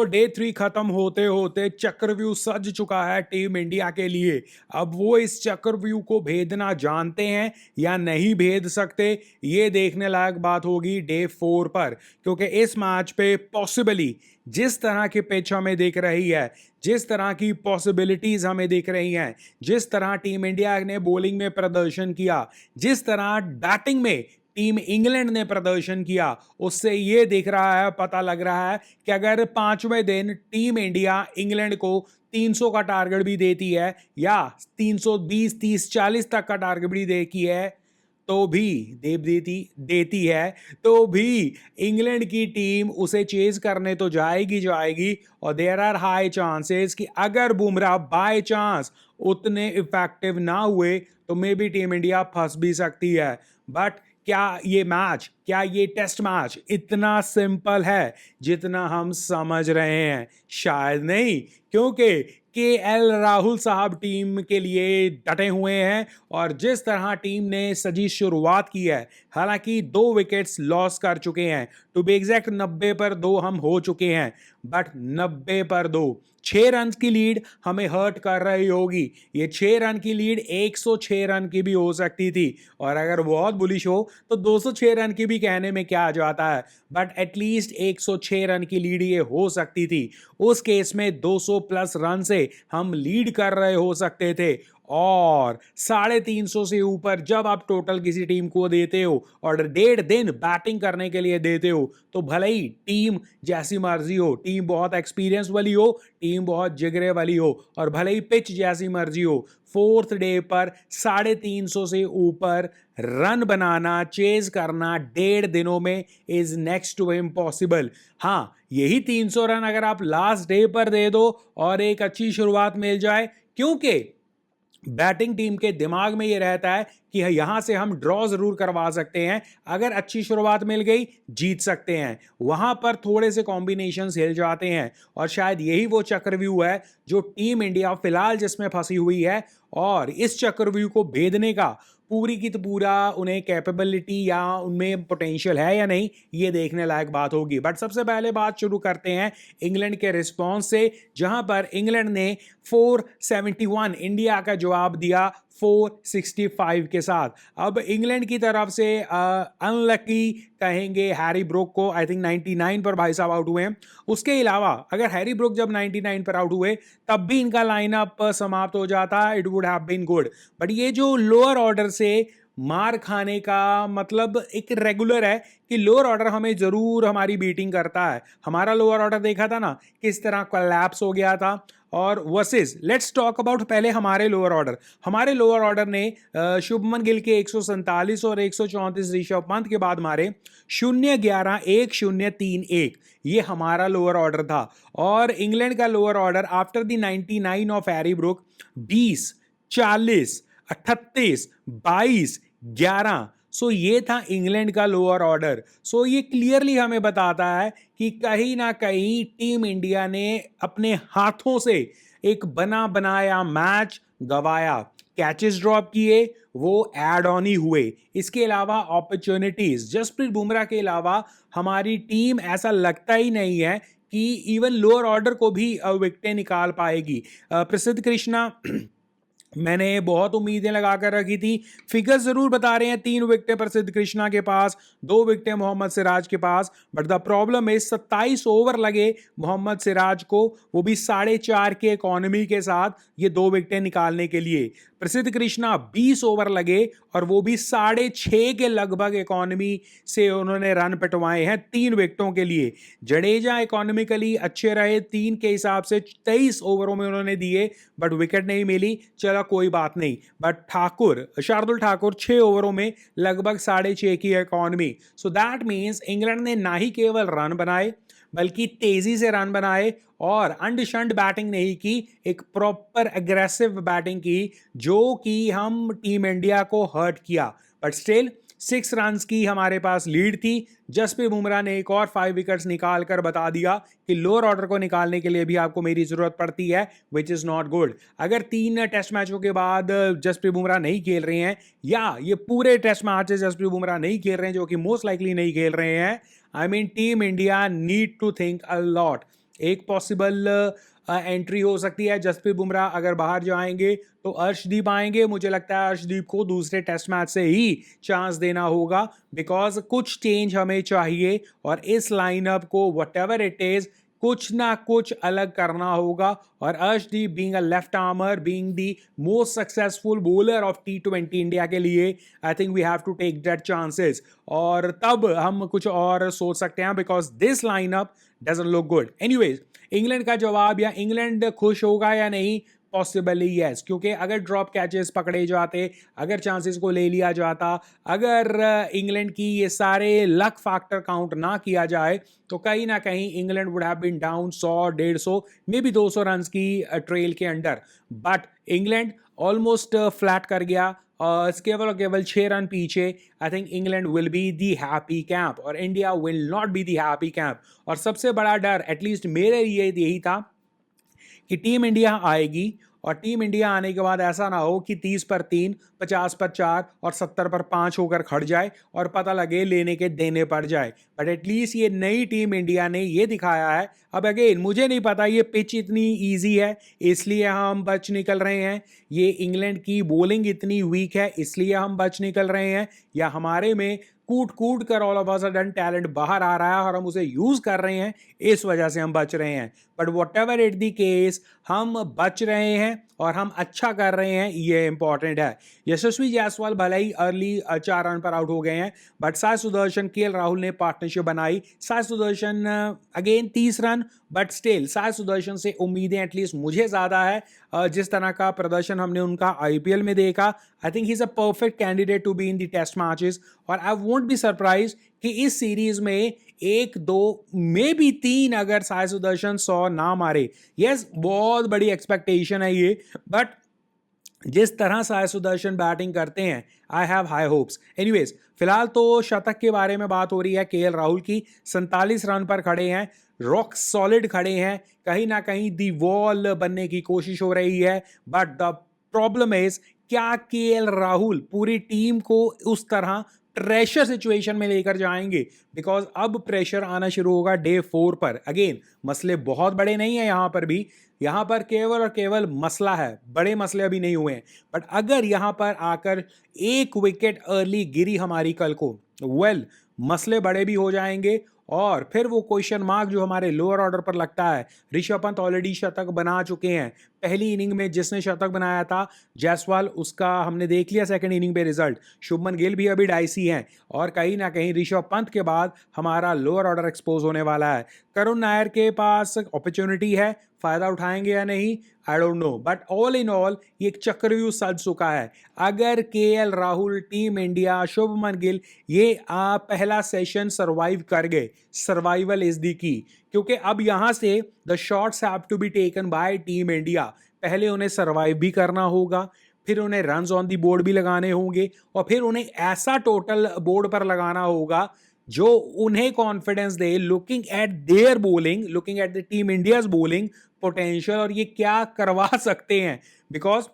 Day 3 खत्म होते होते चक्रव्यूह सज चुका है टीम इंडिया के लिए। अब वो इस चक्रव्यूह को भेदना जानते हैं या नहीं भेद सकते, ये देखने लायक बात होगी डे 4 पर। क्योंकि इस मैच पे पॉसिबली जिस तरह की पिच हमें दिख रही है, जिस तरह की पॉसिबिलिटीज हमें दिख रही हैं, जिस तरह टीम इंडिया ने बॉलिंग में प्रदर्शन किया, जिस तरह बैटिंग में टीम इंग्लैंड ने प्रदर्शन किया, उससे यह दिख रहा है, पता लग रहा है कि अगर पांचवें दिन टीम इंडिया इंग्लैंड को 300 का टारगेट भी देती है या 320 30 40 तक का टारगेट भी देखी है, तो भी देव देती है, तो भी इंग्लैंड की टीम उसे चेज करने तो जाएगी। और देयर आर हाई चांसेस कि अगर बुमराह बाय चांस उतने इफेक्टिव ना हुए तो मे बी टीम इंडिया फंस भी सकती है। बट क्या ये टेस्ट मैच इतना सिंपल है जितना हम समझ रहे हैं? शायद नहीं, क्योंकि केएल राहुल साहब टीम के लिए डटे हुए हैं और जिस तरह टीम ने सजी शुरुआत की है, हालांकि 2 विकेट्स लॉस कर चुके हैं, टू बी एग्जैक्ट 90 पर 2 हम हो चुके हैं, बट 90 पर 2 6 रन की लीड हमें हर्ट कर रही होगी। ये 6 रन की लीड 106 रन की भी हो सकती थी, और अगर बहुत बुलिश हो तो 206 रन की भी कहने में क्या आ जाता है, बट एटलीस्ट 106 रन की लीड ये हो सकती थी। उस केस में 200 प्लस रन से हम लीड कर रहे हो सकते थे, और 350 से ऊपर जब आप टोटल किसी टीम को देते हो और 1.5 दिन बैटिंग करने के लिए देते हो, तो भले ही टीम जैसी मर्जी हो, टीम बहुत एक्सपीरियंस वाली हो, टीम बहुत जिगरे वाली हो, और भले ही पिच जैसी मर्जी हो, 4th डे पर 350 से ऊपर रन बनाना, चेज करना 1.5 दिनों में इज नेक्स्ट टू इम्पॉसिबल। हाँ, यही 300 रन अगर आप लास्ट डे पर दे दो और एक अच्छी शुरुआत मिल जाए, क्योंकि बैटिंग टीम के दिमाग में यह रहता है कि यहां से हम ड्रॉ जरूर करवा सकते हैं, अगर अच्छी शुरुआत मिल गई जीत सकते हैं, वहां पर थोड़े से कॉम्बिनेशंस हिल जाते हैं। और शायद यही वो चक्रव्यूह है जो टीम इंडिया फिलहाल जिसमें फंसी हुई है, और इस चक्रव्यूह को भेदने का पूरी की तो पूरा उन्हें कैपेबिलिटी या उनमें पोटेंशियल है या नहीं, ये देखने लायक बात होगी। बट सबसे पहले बात शुरू करते हैं इंग्लैंड के रिस्पॉन्स से, जहां पर इंग्लैंड ने 471 इंडिया का जवाब दिया 465 के साथ। अब इंग्लैंड की तरफ से अनलकी कहेंगे हैरी ब्रूक को, आई थिंक 99 पर भाई साहब आउट हुए हैं। उसके अलावा अगर हैरी ब्रूक जब 99 पर आउट हुए तब भी इनका लाइनअप समाप्त हो जाता, it would have been good. But ये जो लोअर ऑर्डर से मार खाने का मतलब एक रेगुलर है कि लोअर ऑर्डर हमें जरूर हमारी बीटिंग करता है। हमारा लोअर ऑर्डर देखा था ना किस तरह कोलैप्स हो गया था, और वर्सेस लेट्स टॉक अबाउट पहले हमारे लोअर ऑर्डर ने शुभमन गिल के 147 और 134 ऋषभ पंत के बाद मारे 0-11 1-0-3-1, ये हमारा लोअर ऑर्डर था। और इंग्लैंड का lower order after the 99 of Harry Brook 20 40 38 22 11, सो ये था इंग्लैंड का लोअर ऑर्डर। सो ये क्लियरली हमें बताता है कि कहीं ना कहीं टीम इंडिया ने अपने हाथों से एक बना बनाया मैच गवाया, कैचेस ड्रॉप किए, वो एड ऑन ही हुए। इसके अलावा अपॉर्चुनिटीज, जसप्रीत बुमराह के अलावा हमारी टीम ऐसा लगता ही नहीं है कि इवन लोअर ऑर्डर को भी विकेटें निकाल पाएगी। प्रसिद्ध कृष्णा मैंने बहुत उम्मीदें लगाकर रखी थी, फिगर्स जरूर बता रहे हैं 3 विकेटें प्रसिद्ध कृष्णा के पास, 2 विकेटें मोहम्मद सिराज के पास, बट द प्रॉब्लम है 27 ओवर लगे मोहम्मद सिराज को, वो भी 4.5 के इकोनॉमी के साथ, ये 2 विकेटें निकालने के लिए। प्रसिद्ध कृष्णा 20 ओवर लगे और वो भी 6.5 के लगभग इकोनॉमी से उन्होंने रन पिटवाए हैं 3 विकेटों के लिए। जडेजा इकोनॉमिकली अच्छे रहे, 3 के हिसाब से 23 ओवरों में उन्होंने दिए, बट विकेट नहीं मिली, चलो कोई बात नहीं। बट शार्दुल ठाकुर 6 ओवरों में लगभग 6.5 की economy. So that means England ने ना ही केवल रन बनाए बल्कि तेजी से रन बनाए, और अंडशंड बैटिंग नहीं की, एक प्रॉपर एग्रेसिव बैटिंग की, जो कि हम टीम इंडिया को हर्ट किया। बट स्टिल 6 रन की हमारे पास लीड थी। जसप्रीत बुमराह ने एक और 5 विकेट्स निकाल कर बता दिया कि लोअर ऑर्डर को निकालने के लिए भी आपको मेरी जरूरत पड़ती है, विच इज नॉट गुड। अगर 3 टेस्ट मैचों के बाद जसप्रीत बुमराह नहीं खेल रहे हैं, या ये पूरे टेस्ट मैचेस जसप्रीत बुमराह नहीं खेल रहे हैं, जो कि मोस्ट लाइकली नहीं खेल रहे हैं, I mean team India need to think a lot. एक पॉसिबल एंट्री हो सकती है, जसप्रीत बुमराह अगर बाहर जाएंगे तो अर्शदीप आएंगे। मुझे लगता है अर्शदीप को दूसरे टेस्ट मैच से ही चांस देना होगा, बिकॉज कुछ चेंज हमें चाहिए और इस लाइनअप को व्हाटएवर इट इज कुछ ना कुछ अलग करना होगा। और Arshdeep being a left armer, being the most successful bowler of T20 India के लिए, I think we have to take that chances, और तब हम कुछ और सोच सकते हैं, because this lineup doesn't look good. Anyways, England का जवाब, या इंग्लैंड खुश होगा या नहीं, पॉसिबली यस, क्योंकि अगर ड्रॉप कैचेस पकड़े जाते, अगर चांसेस को ले लिया जाता, अगर इंग्लैंड की ये सारे लक फैक्टर काउंट ना किया जाए, तो कहीं ना कहीं England would have been down 100, 150, may be 200 run की ट्रेल के under. But England almost flat कर गया, केवल और केवल 6 रन पीछे। I think England will be the happy camp और India will not be the happy camp. और सबसे बड़ा डर एटलीस्ट मेरे लिए यही था कि टीम इंडिया आएगी और टीम इंडिया आने के बाद ऐसा ना हो कि 30 पर 3, 50 पर 4 और 70 पर 5 होकर खड़ जाए और पता लगे लेने के देने पड़ जाए। बट एटलीस्ट ये नई टीम इंडिया ने ये दिखाया है। अब अगेन मुझे नहीं पता ये पिच इतनी इजी है इसलिए हम बच निकल रहे हैं, ये इंग्लैंड की बॉलिंग इतनी वीक है इसलिए हम बच निकल रहे हैं, या हमारे में कूट कूट कर all of a sudden talent बाहर आ रहा है और हम उसे यूज कर रहे हैं, इस वजह से हम बच रहे हैं। But what ever it the case, हम बच रहे हैं और हम अच्छा कर रहे हैं, ये इंपॉर्टेंट है। यशस्वी जायसवाल भले ही अर्ली 4 रन पर आउट हो गए हैं, बट साई सुदर्शन, KL राहुल ने पार्टनरशिप बनाई। Sai Sudarshan again 30 run, but still Sai Sudarshan से उम्मीदें एटलीस्ट मुझे ज्यादा है। जिस तरह का प्रदर्शन हमने उनका IPL में देखा, I think he is a perfect candidate to be in the test matches. और आई वोंट बी सरप्राइज कि इस सीरीज में 1, 2, मे बी 3 अगर साई सुदर्शन 100 ना मारे, यस बहुत बड़ी एक्सपेक्टेशन है ये, बट जिस तरह साई सुदर्शन बैटिंग करते हैं, I have high hopes. Anyways, फिलहाल तो शतक के बारे में बात हो रही है KL राहुल की। 47 रन पर खड़े हैं, रॉक सॉलिड खड़े हैं, कहीं ना कहीं दी वॉल बनने की कोशिश हो रही है। बट द प्रॉब्लम इज, क्या KL राहुल पूरी टीम को उस तरह प्रेशर सिचुएशन में लेकर जाएंगे? बिकॉज अब प्रेशर आना शुरू होगा डे 4 पर। अगेन मसले बहुत बड़े नहीं है यहां पर भी, यहां पर केवल और केवल मसला है, बड़े मसले अभी नहीं हुए हैं। बट अगर यहां पर आकर एक विकेट अर्ली गिरी हमारी कल को, वेल मसले बड़े भी हो जाएंगे। और फिर वो क्वेश्चन मार्क जो हमारे लोअर ऑर्डर पर लगता है, ऋषभ पंत ऑलरेडी शतक बना चुके हैं। पहली इनिंग में जिसने शतक बनाया था जायसवाल, उसका हमने देख लिया सेकंड इनिंग पे रिजल्ट। शुभमन गिल भी अभी डाइसी हैं और कहीं ना कहीं ऋषभ पंत के बाद हमारा लोअर ऑर्डर एक्सपोज होने वाला है। करुण नायर के पास अपॉर्चुनिटी है, फायदा उठाएंगे या नहीं I don't know. But all in all ये एक चक्रव्यूह सज चुका है। अगर KL Rahul, team India, Shubman Gill ये पहला सेशन सरवाइव कर गए, सर्वाइवल इज दी की, क्योंकि अब यहां से the shots have to be taken by team India. पहले उन्हें सर्वाइव भी करना होगा, फिर उन्हें रन्स ऑन दी बोर्ड भी लगाने होंगे, और फिर उन्हें ऐसा टोटल बोर्ड पर लगाना होगा जो उन्हें confidence they, looking at there bowling, looking at the team India's bowling potential, और ये क्या करवा सकते हैं। बिकॉज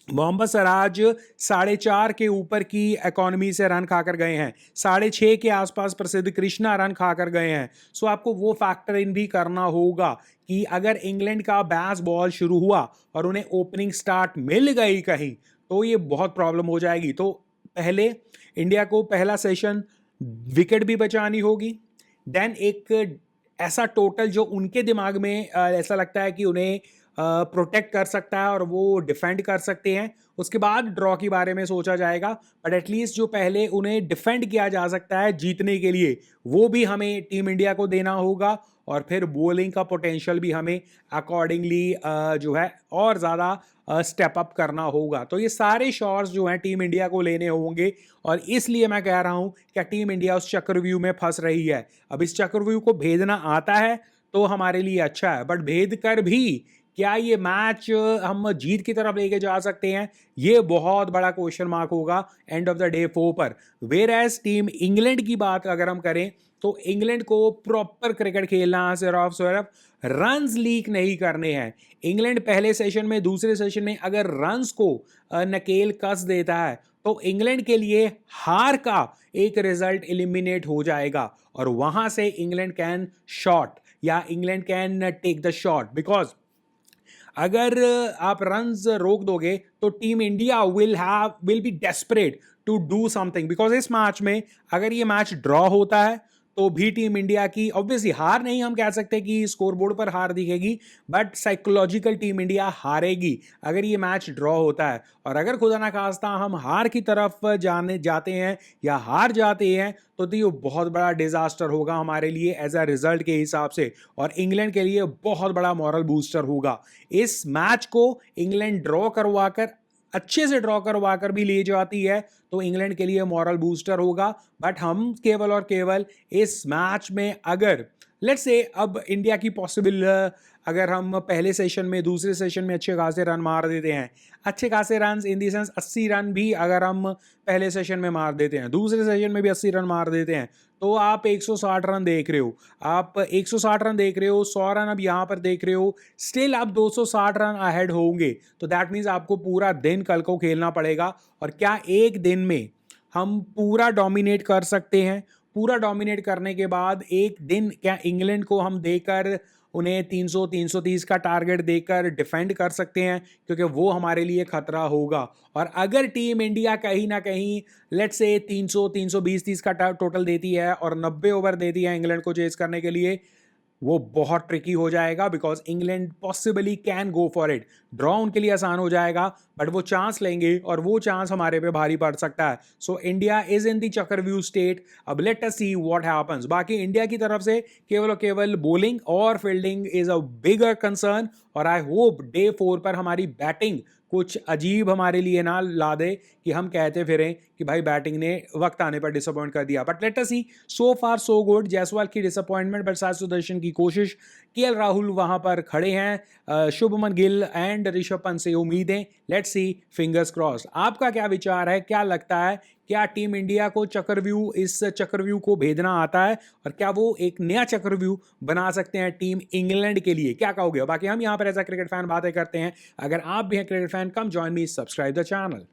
मोहम्मद सिराज 4.5 के ऊपर की इकोनॉमी से रन खाकर गए हैं, 6.5 के आसपास प्रसिद्ध कृष्णा रन खाकर गए हैं। सो आपको वो फैक्टर इन भी करना होगा कि अगर इंग्लैंड का बैस बॉल शुरू हुआ और उन्हें ओपनिंग स्टार्ट मिल गई कहीं, तो ये बहुत प्रॉब्लम हो जाएगी। तो पहले इंडिया को पहला सेशन विकेट भी बचानी होगी, देन एक ऐसा टोटल जो उनके दिमाग में ऐसा लगता है कि उन्हें प्रोटेक्ट कर सकता है और वो डिफेंड कर सकते हैं, उसके बाद ड्रॉ के बारे में सोचा जाएगा। बट एटलीस्ट जो पहले उन्हें डिफेंड किया जा सकता है जीतने के लिए, वो भी हमें टीम इंडिया को देना होगा, और फिर बॉलिंग का पोटेंशियल भी हमें अकॉर्डिंगली जो है और ज़्यादा स्टेप अप करना होगा। तो ये सारे शॉट्स जो हैं टीम इंडिया को लेने होंगे, और इसलिए मैं कह रहा हूं कि टीम इंडिया उस चक्रव्यूह में फंस रही है। अब इस चक्रव्यूह को भेदना आता है तो हमारे लिए अच्छा है, बट भेद कर भी क्या ये मैच हम जीत की तरफ लेके जा सकते हैं, ये बहुत बड़ा क्वेश्चन मार्क होगा एंड ऑफ द डे 4 पर। वेयर एज टीम इंग्लैंड की बात अगर हम करें, तो इंग्लैंड को प्रॉपर क्रिकेट खेलना है, सिर्फ रन्स लीक नहीं करने हैं। इंग्लैंड पहले सेशन में, दूसरे सेशन में अगर रन्स को नकेल कस देता है, तो इंग्लैंड के लिए हार का एक रिजल्ट एलिमिनेट हो जाएगा, और वहां से इंग्लैंड कैन शॉट, या England can take the shot, because अगर आप रन्स रोक दोगे तो team India will be desperate to do something, because इस मैच में अगर ये मैच ड्रॉ होता है तो भी टीम इंडिया की ऑब्वियसली हार नहीं हम कह सकते कि स्कोरबोर्ड पर हार दिखेगी, बट साइकोलॉजिकल टीम इंडिया हारेगी अगर ये मैच ड्रॉ होता है। और अगर खुदा ना खास्ता हम हार की तरफ जाने जाते हैं या हार जाते हैं तो ये बहुत बड़ा डिजास्टर होगा हमारे लिए एज अ रिजल्ट के हिसाब से, और इंग्लैंड के लिए बहुत बड़ा मॉरल बूस्टर होगा। इस मैच को इंग्लैंड ड्रॉ करवाकर, अच्छे से ड्रॉ करवा कर भी ले जाती है तो इंग्लैंड के लिए मॉरल बूस्टर होगा। बट हम केवल और केवल इस मैच में अगर लेट्स से अब इंडिया की पॉसिबल, अगर हम पहले सेशन में दूसरे सेशन में अच्छे खासे रन मार देते हैं, अच्छे खासे run in the sense 80 run भी अगर हम पहले सेशन में मार देते हैं, दूसरे सेशन में भी 80 रन मार देते हैं, तो आप 160 रन देख रहे हो, आप 160 रन देख रहे हो, 100 रन अब यहां पर देख रहे हो, स्टिल आप 260 रन अहेड होंगे। तो दैट मीन्स आपको पूरा दिन कल को खेलना पड़ेगा। और क्या एक दिन में हम पूरा डोमिनेट कर सकते हैं? पूरा डोमिनेट करने के बाद एक दिन क्या इंग्लैंड को हम देकर उन्हें 300 330 का टारगेट देकर डिफेंड कर सकते हैं? क्योंकि वो हमारे लिए खतरा होगा। और अगर टीम इंडिया कहीं ना कहीं लेट्स से 300 320 30 का टोटल देती है और 90 ओवर देती है इंग्लैंड को चेस करने के लिए, वो बहुत ट्रिकी हो जाएगा, because England possibly can go for it. Draw उनके लिए आसान हो जाएगा बट वो चांस लेंगे और वो चांस हमारे पे भारी पड़ सकता है। So India is in the चक्रव्यूह स्टेट। अब late us see what happens. बाकी इंडिया की तरफ से केवल और केवल बॉलिंग और fielding is a bigger concern, और आई होप डे 4 पर हमारी बैटिंग कुछ अजीब हमारे लिए ना ला दे कि हम कहते फिरें कि भाई बैटिंग ने वक्त आने पर डिसअपॉइंट कर दिया। But let us see, so far so good. Jaiswal की डिसअपॉइंटमेंट बट साई सुदर्शन की कोशिश, केएल राहुल वहां पर खड़े हैं, शुभमन गिल एंड ऋषभ पंत से उम्मीदें, लेट्स सी, फिंगर्स क्रॉस्ड। आपका क्या विचार है? क्या लगता है, क्या टीम इंडिया को चक्रव्यूह, इस चक्रव्यूह को भेदना आता है और क्या वो एक नया चक्रव्यूह बना सकते हैं टीम इंग्लैंड के लिए? क्या कहोगे? बाकी हम यहाँ पर एज अ क्रिकेट फैन बातें करते हैं। अगर आप भी हैं cricket fan, come join me, subscribe the channel.